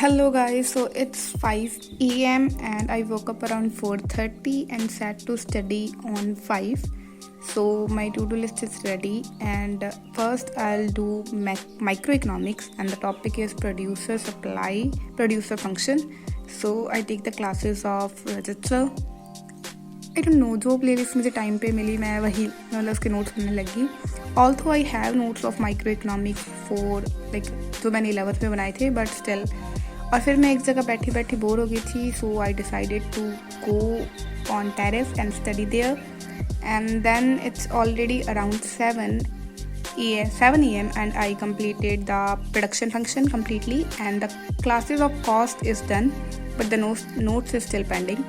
Hello guys, so it's 5 a.m. and I woke up around 4:30 and sat to study on 5. So my to-do list is ready and first I'll do microeconomics and the topic is producer supply, producer function. So I take the classes of register. I don't know जो playlist मुझे time पे मिली मैं वही मतलब उसके notes करने लगी. Although I have notes of micro economics for like जो मैंने 11th में बनाए थे बट स्टिल. और फिर मैं एक जगह बैठी बैठी बोर हो गई थी so I decided to go on terrace and study there and then it's already around 7 a.m. and I completed the production function completely and the classes of cost is done but the notes is still pending.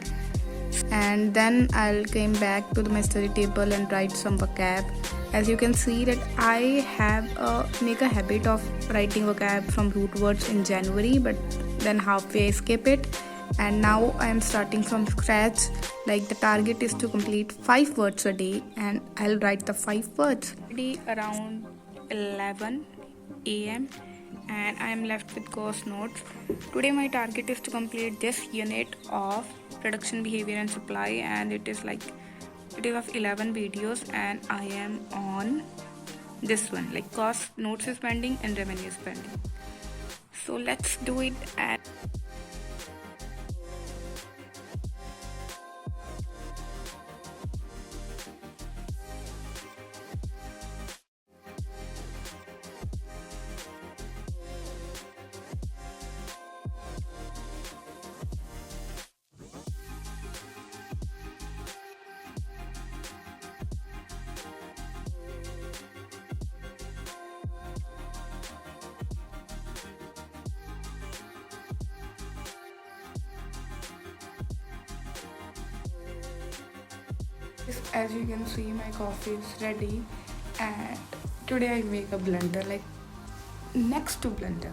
And then I'll came back to my study table and write some vocab. As you can see that I have make a habit of writing vocab from root words in January but then halfway I skip it and now I am starting from scratch. Like the target is to complete 5 words a day and I'll write the 5 words. Around 11 a.m. and I am left with course notes. Today my target is to complete this unit of production behavior and supply and it is of 11 videos and I am on this one like cost notes is pending and revenue is pending. So let's do it at as you can see my coffee is ready and today I make a blunder like next to blunder.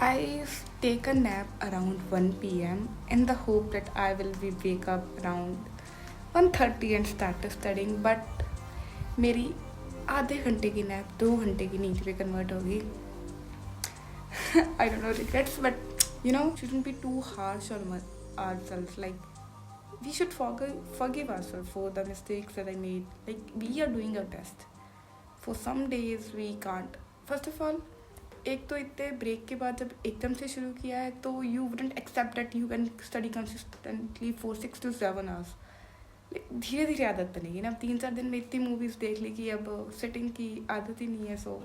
I take a nap around 1 p.m. in the hope that I will be wake up around 1:30 and start studying but मेरी आधे घंटे की nap 2 घंटे की नींद पे convert होगी. I don't know regrets but you know shouldn't be too harsh on ourselves. Like we should forgive ourselves for the mistakes that I made. Like we are doing our best. For some days we can't. First of all एक तो इतने break के बाद जब एकदम से शुरू किया है तो you wouldn't accept that you can study consistently for 6 to 7 hours. धीरे धीरे आदत बनेगी ना. 3-4 दिन में इतनी मूवीज़ देख ली कि अब सिटिंग की आदत ही नहीं है. So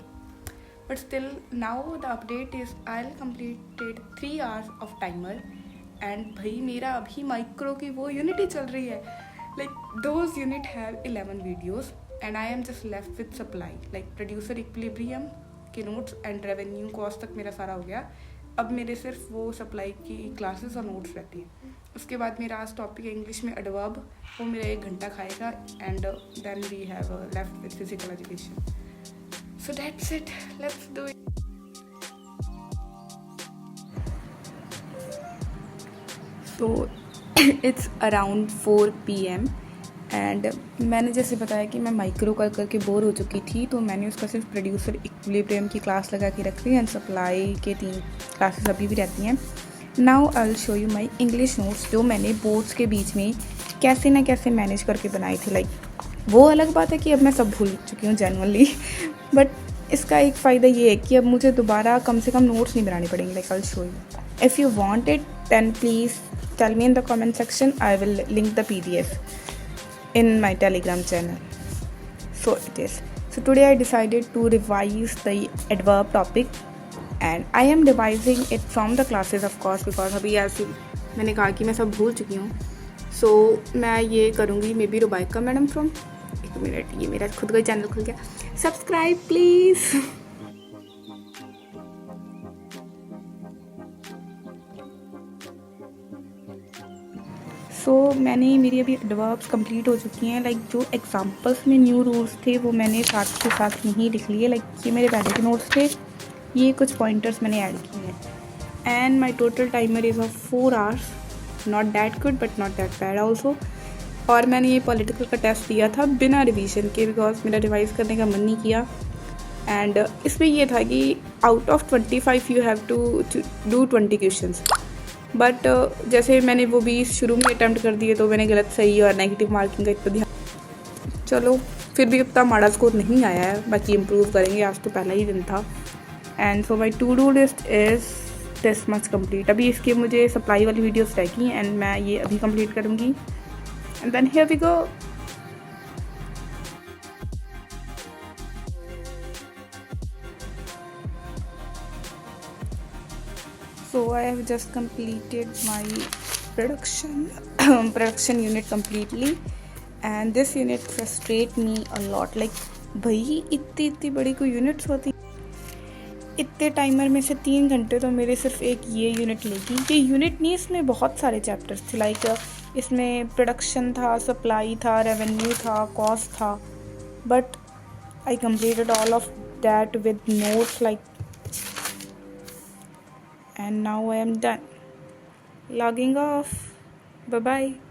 but still now the update is I will completed 3 hours off timer and भाई मेरा अभी माइक्रो की वो यूनिट ही चल रही है. Like those unit have 11 videos and I am just left with supply like producer equilibrium के notes and revenue cost तक मेरा सारा हो गया. अब मेरे सिर्फ वो सप्लाई की क्लासेस और नोट्स रहती हैं. उसके बाद मेरा आज टॉपिक है इंग्लिश में एडवर्ब. वो मेरा 1 घंटा खाएगा and then we have left with physical education. So that's it. Let's do it. तो इट्स अराउंड 4 p.m. एंड मैंने जैसे बताया कि मैं माइक्रो कर करके बोर हो चुकी थी तो मैंने उसका सिर्फ प्रोड्यूसर इक्विलिब्रियम की क्लास लगा के रखी एंड सप्लाई के 3 क्लासेस अभी भी रहती हैं. Now I will show you my English notes जो मैंने बोर्ड्स के बीच में कैसे ना कैसे मैनेज करके बनाई थी. लाइक वो अलग बात है कि अब मैं सब भूल चुकी हूँ जेन्युइनली बट इसका एक फ़ायदा ये है कि अब मुझे दोबारा कम से कम नोट्स नहीं बनाने पड़ेंगे. Like I will show you. If you want it then please tell me in the comment section. I will link the PDF in my Telegram channel. So it is. So today I decided to revise the adverb topic and I am revising it from the classes of course because अभी ऐसे मैंने कहा कि मैं सब भूल चुकी हूँ. So मैं ये करूँगी maybe Rubaika madam from. 1 minute ये मेरा खुद का चैनल खुल गया. Subscribe please. सो मैंने मेरी अभी एडवर्ब्स कंप्लीट हो चुकी हैं. लाइक जो एग्जांपल्स में न्यू रूल्स थे वो मैंने साथ के साथ यहीं लिख लिए. लाइक ये मेरे पहले के नोट्स थे. ये कुछ पॉइंटर्स मैंने ऐड किए हैं and my total timer is of 4 hours. Not that good but not that bad also. और मैंने ये पॉलिटिकल का टेस्ट दिया था बिना रिवीजन के बिकॉज मेरा रिवाइज़ करने का मन नहीं किया. एंड इसमें ये था कि out of 25 you have to do 20 questions. But जैसे मैंने वो 20 शुरू में अटैम्प्ट कर दिए तो मैंने गलत सही और नेगेटिव मार्किंग का इतना ध्यान, चलो फिर भी उतना माड़ा स्कोर नहीं आया है, बाकी इम्प्रूव करेंगे, आज तो पहला ही दिन था। And so my to do list is this much complete. अभी इसके मुझे सप्लाई वाली वीडियोस रह गई एंड मैं ये अभी कंप्लीट करूँगी and then here we go. So I have just completed my production unit completely and this unit frustrate me a lot. Like भाई इतनी बड़ी कोई यूनिट्स होती, इतने टाइमर में से 3 घंटे तो मेरे सिर्फ एक ये यूनिट लेगी। ये यूनिट नहीं, इसमें बहुत सारे चैप्टर्स थे। लाइक इसमें प्रोडक्शन था, सप्लाई था, रेवेन्यू था, कॉस्ट था, but I completed all of that with notes like, and now I am done. Logging off. Bye bye.